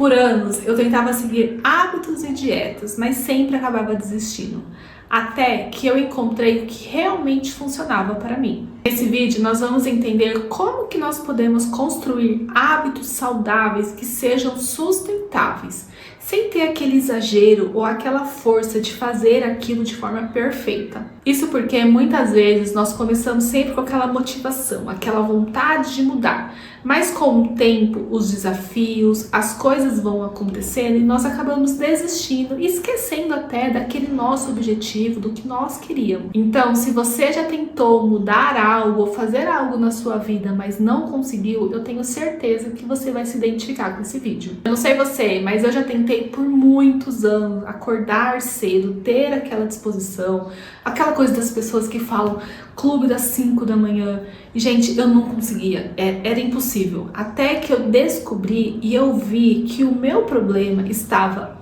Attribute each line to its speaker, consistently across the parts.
Speaker 1: Por anos eu tentava seguir hábitos e dietas, mas sempre acabava desistindo. Até que eu encontrei o que realmente funcionava para mim. Nesse vídeo nós vamos entender como que nós podemos construir hábitos saudáveis que sejam sustentáveis, sem ter aquele exagero ou aquela força de fazer aquilo de forma perfeita. Isso porque muitas vezes nós começamos sempre com aquela motivação, aquela vontade de mudar, mas com o tempo, os desafios, as coisas vão acontecendo e nós acabamos desistindo e esquecendo até daquele nosso objetivo, do que nós queríamos. Então, se você já tentou mudar algo ou fazer algo na sua vida, mas não conseguiu, eu tenho certeza que você vai se identificar com esse vídeo. Eu não sei você, mas eu já tentei por muitos anos acordar cedo, ter aquela disposição, aquela coisa das pessoas que falam clube das 5 da manhã. E, gente, eu não conseguia, era impossível. Até que eu descobri e eu vi que o meu problema estava,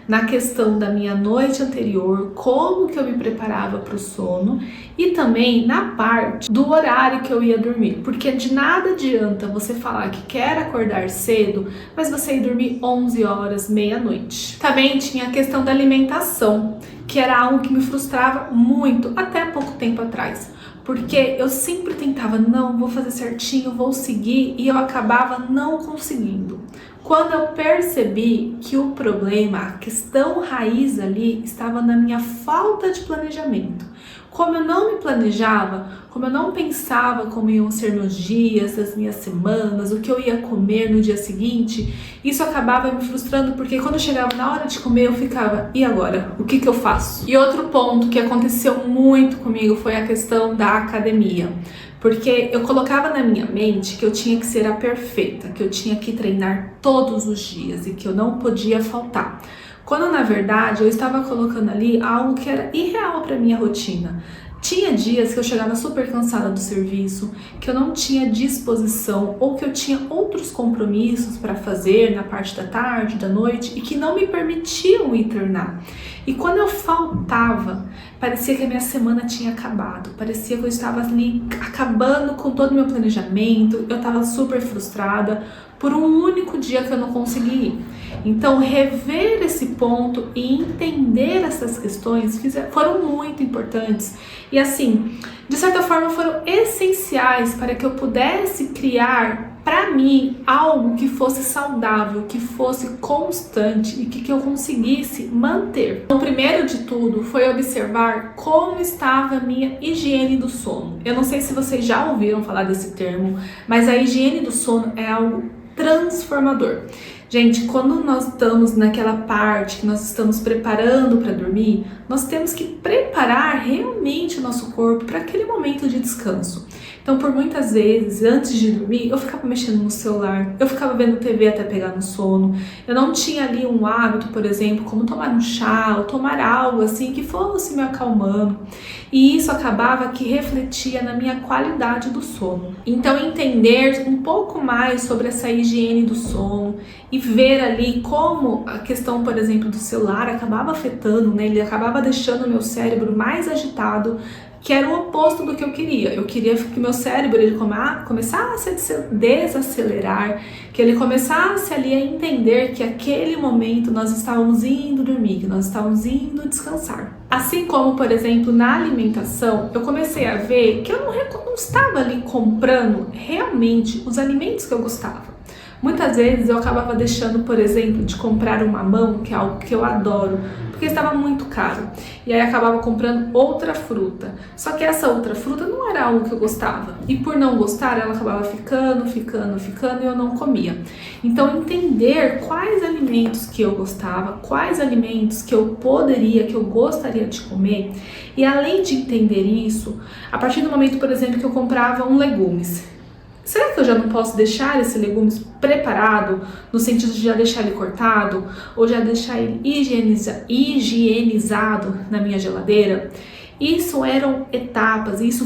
Speaker 1: na questão da minha noite anterior, como que eu me preparava para o sono e também na parte do horário que eu ia dormir. Porque de nada adianta você falar que quer acordar cedo, mas você ir dormir 11 horas, meia-noite. Também tinha a questão da alimentação, que era algo que me frustrava muito até pouco tempo atrás. Porque eu sempre tentava, não, vou fazer certinho, vou seguir, e eu acabava não conseguindo. Quando eu percebi que o problema, a questão raiz ali, estava na minha falta de planejamento. Como eu não me planejava, como eu não pensava como iam ser meus dias, as minhas semanas, o que eu ia comer no dia seguinte, isso acabava me frustrando, porque quando chegava na hora de comer eu ficava, e agora? O que eu faço? E outro ponto que aconteceu muito comigo foi a questão da academia. Porque eu colocava na minha mente que eu tinha que ser a perfeita, que eu tinha que treinar todos os dias e que eu não podia faltar. Quando na verdade eu estava colocando ali algo que era irreal para minha rotina. Tinha dias que eu chegava super cansada do serviço, que eu não tinha disposição ou que eu tinha outros compromissos para fazer na parte da tarde, da noite e que não me permitiam ir treinar. E quando eu faltava, parecia que a minha semana tinha acabado, parecia que eu estava ali acabando com todo o meu planejamento, eu estava super frustrada por um único dia que eu não consegui ir. Então, rever esse ponto e entender essas questões foram muito importantes e, assim, de certa forma foram essenciais para que eu pudesse criar para mim algo que fosse saudável, que fosse constante e que eu conseguisse manter. Então, o primeiro de tudo foi observar como estava a minha higiene do sono. Eu não sei se vocês já ouviram falar desse termo, mas a higiene do sono é algo transformador. Gente, quando nós estamos naquela parte que nós estamos preparando para dormir, nós temos que preparar realmente o nosso corpo para aquele momento de descanso. Então, por muitas vezes, antes de dormir, eu ficava mexendo no celular, eu ficava vendo TV até pegar no sono. Eu não tinha ali um hábito, por exemplo, como tomar um chá ou tomar algo assim que fosse me acalmando. E isso acabava que refletia na minha qualidade do sono. Então, entender um pouco mais sobre essa higiene do sono e ver ali como a questão, por exemplo, do celular acabava afetando, né? Ele acabava deixando o meu cérebro mais agitado, que era o oposto do que eu queria. Eu queria que meu cérebro ele começasse a desacelerar, que ele começasse ali a entender que aquele momento nós estávamos indo dormir, que nós estávamos indo descansar. Assim como, por exemplo, na alimentação, eu comecei a ver que eu não estava ali comprando realmente os alimentos que eu gostava. Muitas vezes eu acabava deixando, por exemplo, de comprar um mamão, que é algo que eu adoro, porque estava muito caro. E aí acabava comprando outra fruta. Só que essa outra fruta não era algo que eu gostava. E por não gostar, ela acabava ficando e eu não comia. Então entender quais alimentos que eu gostava, quais alimentos que eu gostaria de comer. E além de entender isso, a partir do momento, por exemplo, que eu comprava legumes, será que eu já não posso deixar esse legumes preparado, no sentido de já deixar ele cortado, ou já deixar ele higienizado na minha geladeira? Isso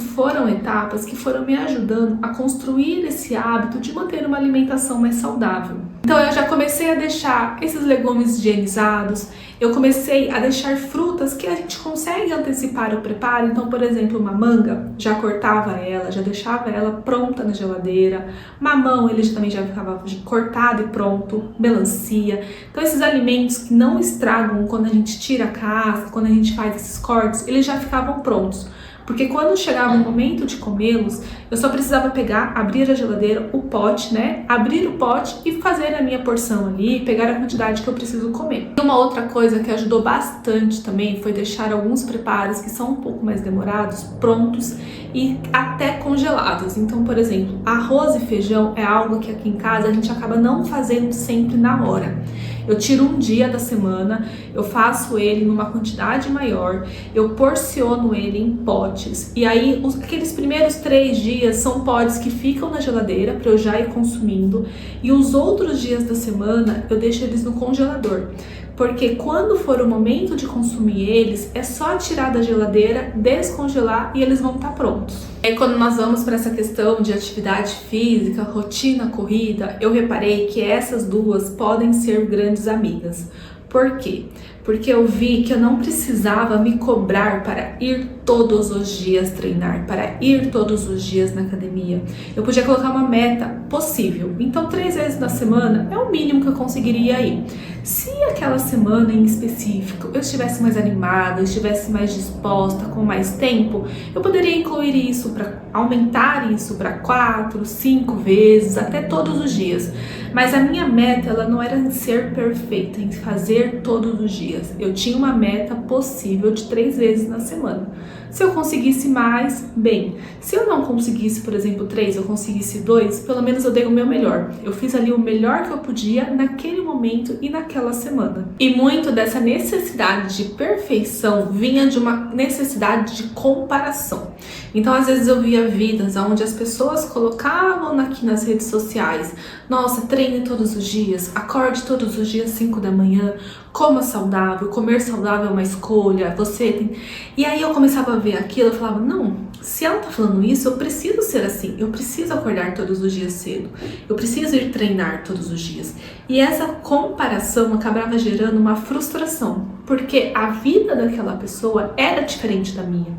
Speaker 1: foram etapas que foram me ajudando a construir esse hábito de manter uma alimentação mais saudável. Então eu já comecei a deixar esses legumes higienizados, eu comecei a deixar frutas que a gente consegue antecipar o preparo. Então, por exemplo, uma manga, já cortava ela, já deixava ela pronta na geladeira. Mamão, ele também já ficava cortado e pronto. Melancia. Então, esses alimentos que não estragam quando a gente tira a casca, quando a gente faz esses cortes, eles já ficavam prontos. Porque quando chegava o momento de comê-los, eu só precisava pegar, abrir a geladeira, o pote, né? Abrir o pote e fazer a minha porção ali, pegar a quantidade que eu preciso comer. E uma outra coisa que ajudou bastante também foi deixar alguns preparos que são um pouco mais demorados, prontos e até congelados. Então, por exemplo, arroz e feijão é algo que aqui em casa a gente acaba não fazendo sempre na hora. Eu tiro um dia da semana, eu faço ele numa quantidade maior, eu porciono ele em potes. E aí, aqueles primeiros 3 dias são potes que ficam na geladeira para eu já ir consumindo. E os outros dias da semana eu deixo eles no congelador. Porque quando for o momento de consumir eles, é só tirar da geladeira, descongelar e eles vão estar prontos. E aí, quando nós vamos para essa questão de atividade física, rotina, corrida, eu reparei que essas duas podem ser grandes amigas. Por quê? Porque eu vi que eu não precisava me cobrar para ir todos os dias treinar, para ir todos os dias na academia. Eu podia colocar uma meta possível. Então, 3 vezes na semana é o mínimo que eu conseguiria ir. Se aquela semana em específico eu estivesse mais animada, eu estivesse mais disposta, com mais tempo, eu poderia incluir isso para aumentar isso para 4, 5 vezes, até todos os dias. Mas a minha meta, ela não era em ser perfeita, em fazer todos os dias. Eu tinha uma meta possível de 3 vezes na semana. Se eu conseguisse mais, bem. Se eu não conseguisse, por exemplo, 3, eu conseguisse 2, pelo menos eu dei o meu melhor. Eu fiz ali o melhor que eu podia naquele momento e naquela semana. E muito dessa necessidade de perfeição vinha de uma necessidade de comparação. Então, às vezes eu via vidas onde as pessoas colocavam aqui nas redes sociais: nossa, treine todos os dias, acorde todos os dias 5 da manhã, coma saudável, comer saudável é uma escolha, você tem... E aí eu começava a ver aquilo, eu falava, não, se ela tá falando isso, eu preciso ser assim, eu preciso acordar todos os dias cedo, eu preciso ir treinar todos os dias. E essa comparação acabava gerando uma frustração, porque a vida daquela pessoa era diferente da minha.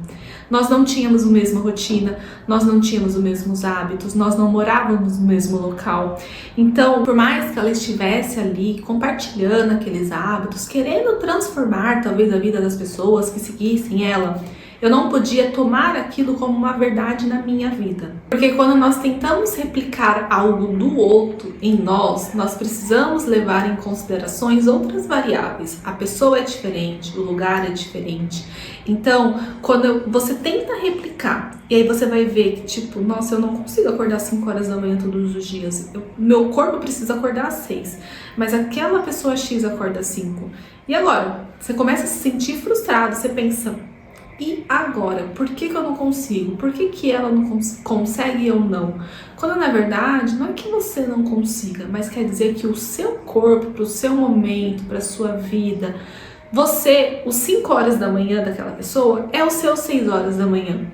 Speaker 1: Nós não tínhamos a mesma rotina, nós não tínhamos os mesmos hábitos, nós não morávamos no mesmo local. Então, por mais que ela estivesse ali compartilhando aqueles hábitos, querendo transformar talvez a vida das pessoas que seguissem ela, eu não podia tomar aquilo como uma verdade na minha vida. Porque quando nós tentamos replicar algo do outro em nós, nós precisamos levar em considerações outras variáveis. A pessoa é diferente, o lugar é diferente. Então, quando você tenta replicar, e aí você vai ver que, tipo, nossa, eu não consigo acordar 5 horas da manhã todos os dias. Meu corpo precisa acordar às 6, mas aquela pessoa X acorda às 5. E agora? Você começa a se sentir frustrado, você pensa... E agora? Por que eu não consigo? Por que ela não consegue e eu não? Quando na verdade não é que você não consiga, mas quer dizer que o seu corpo, para o seu momento, para a sua vida, os 5 horas da manhã daquela pessoa é os seus 6 horas da manhã.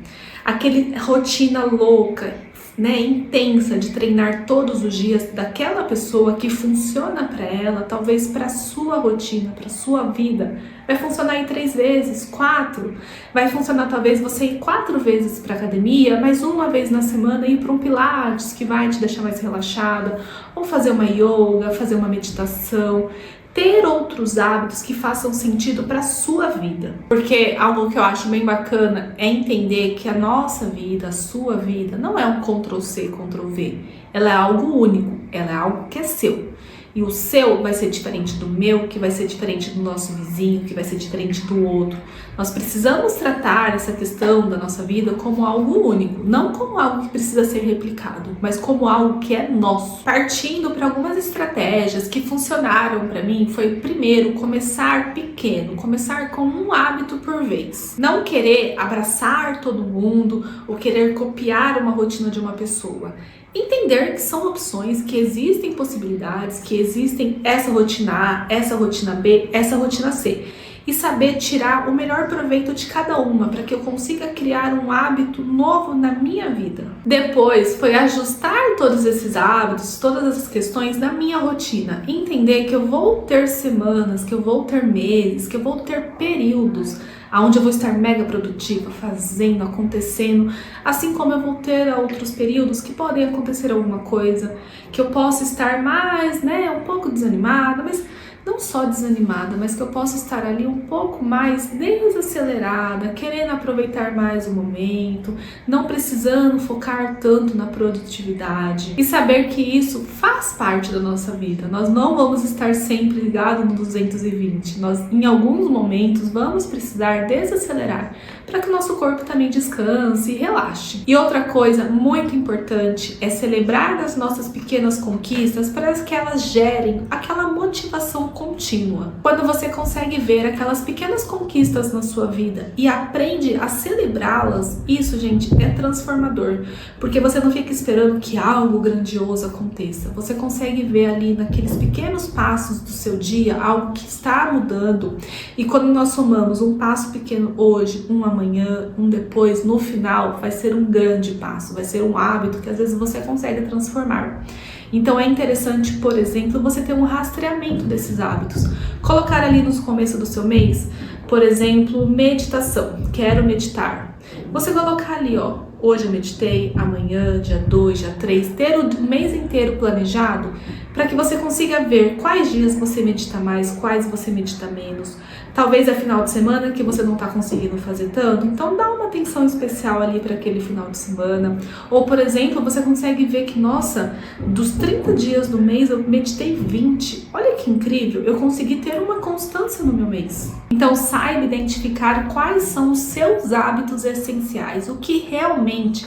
Speaker 1: Aquele rotina louca, né, intensa de treinar todos os dias daquela pessoa que funciona para ela, talvez para a sua rotina, para a sua vida, vai funcionar em 3 vezes, 4, vai funcionar talvez você ir 4 vezes para academia, mas uma vez na semana ir para um pilates que vai te deixar mais relaxada, ou fazer uma yoga, fazer uma meditação, ter outros hábitos que façam sentido para a sua vida. Porque algo que eu acho bem bacana é entender que a nossa vida, a sua vida, não é um Ctrl+C, Ctrl+V. Ela é algo único, ela é algo que é seu. E o seu vai ser diferente do meu, que vai ser diferente do nosso vizinho, que vai ser diferente do outro. Nós precisamos tratar essa questão da nossa vida como algo único, não como algo que precisa ser replicado, mas como algo que é nosso. Partindo para algumas estratégias que funcionaram para mim, foi primeiro começar pequeno, começar com um hábito por vez. Não querer abraçar todo mundo ou querer copiar uma rotina de uma pessoa. Entender que são opções, que existem possibilidades, que existem essa rotina A, essa rotina B, essa rotina C. e saber tirar o melhor proveito de cada uma para que eu consiga criar um hábito novo na minha vida. Depois foi ajustar todos esses hábitos, todas essas questões na minha rotina, entender que eu vou ter semanas, que eu vou ter meses, que eu vou ter períodos onde eu vou estar mega produtiva, fazendo, acontecendo, assim como eu vou ter outros períodos que podem acontecer alguma coisa, que eu possa estar mais, um pouco desanimada, mas não só desanimada, mas que eu possa estar ali um pouco mais desacelerada, querendo aproveitar mais o momento, não precisando focar tanto na produtividade e saber que isso faz parte da nossa vida. Nós não vamos estar sempre ligados no 220, nós em alguns momentos vamos precisar desacelerar para que o nosso corpo também descanse e relaxe. E outra coisa muito importante é celebrar as nossas pequenas conquistas para que elas gerem aquela motivação contínua. Quando você consegue ver aquelas pequenas conquistas na sua vida e aprende a celebrá-las, isso, gente, é transformador, porque você não fica esperando que algo grandioso aconteça. Você consegue ver ali naqueles pequenos passos do seu dia algo que está mudando, e quando nós somamos um passo pequeno hoje, um amanhã, um depois, no final vai ser um grande passo, vai ser um hábito que às vezes você consegue transformar. Então é interessante, por exemplo, você ter um rastreamento desses hábitos. Colocar ali no começo do seu mês, por exemplo, meditação. Quero meditar. Você colocar ali, hoje eu meditei, amanhã, dia 2, dia 3, ter o mês inteiro planejado para que você consiga ver quais dias você medita mais, quais você medita menos. Talvez é final de semana que você não está conseguindo fazer tanto, então dá uma atenção especial ali para aquele final de semana. Ou, por exemplo, você consegue ver que, nossa, dos 30 dias do mês eu meditei 20. Olha que incrível, eu consegui ter uma constância no meu mês. Então saiba identificar quais são os seus hábitos essenciais, o que realmente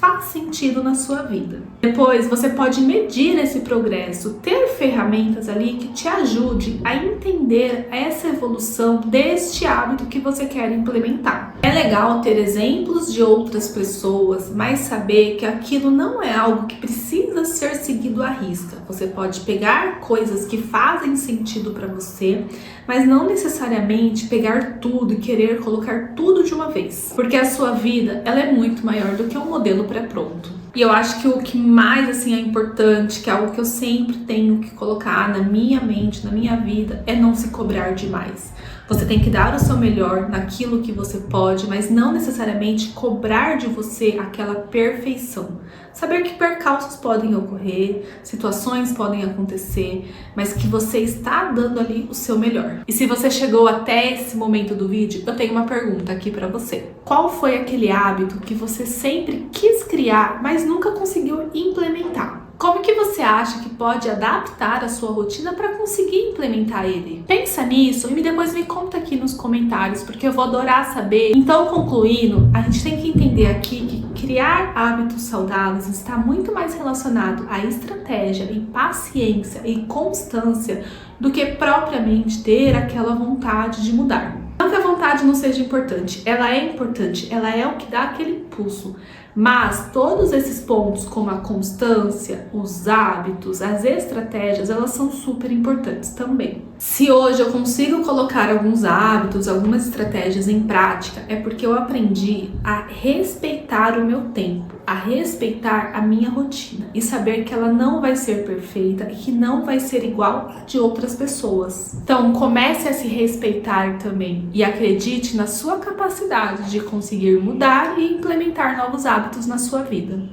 Speaker 1: faz sentido na sua vida. Depois você pode medir esse progresso, ter ferramentas ali que te ajudem a entender essa evolução deste hábito que você quer implementar. É legal ter exemplos de outras pessoas, mas saber que aquilo não é algo que precisa ser seguido à risca. Você pode pegar coisas que fazem sentido para você, mas não necessariamente pegar tudo e querer colocar tudo de uma vez, porque a sua vida ela é muito maior do que um modelo pré-pronto. E eu acho que o que mais é importante, que é algo que eu sempre tenho que colocar na minha mente, na minha vida, é não se cobrar demais. Você tem que dar o seu melhor naquilo que você pode, mas não necessariamente cobrar de você aquela perfeição. Saber que percalços podem ocorrer, situações podem acontecer, mas que você está dando ali o seu melhor. E se você chegou até esse momento do vídeo, eu tenho uma pergunta aqui para você. Qual foi aquele hábito que você sempre quis criar, mas nunca conseguiu implementar? Como que você acha que pode adaptar a sua rotina para conseguir implementar ele? Pensa nisso e depois me conta aqui nos comentários, porque eu vou adorar saber. Então, concluindo, a gente tem que entender aqui que criar hábitos saudáveis está muito mais relacionado à estratégia e paciência e constância do que propriamente ter aquela vontade de mudar. Não que a vontade não seja importante, ela é o que dá aquele impulso. Mas todos esses pontos, como a constância, os hábitos, as estratégias, elas são super importantes também. Se hoje eu consigo colocar alguns hábitos, algumas estratégias em prática, é porque eu aprendi a respeitar o meu tempo, a respeitar a minha rotina e saber que ela não vai ser perfeita e que não vai ser igual a de outras pessoas. Então comece a se respeitar também e acredite na sua capacidade de conseguir mudar e implementar novos hábitos na sua vida.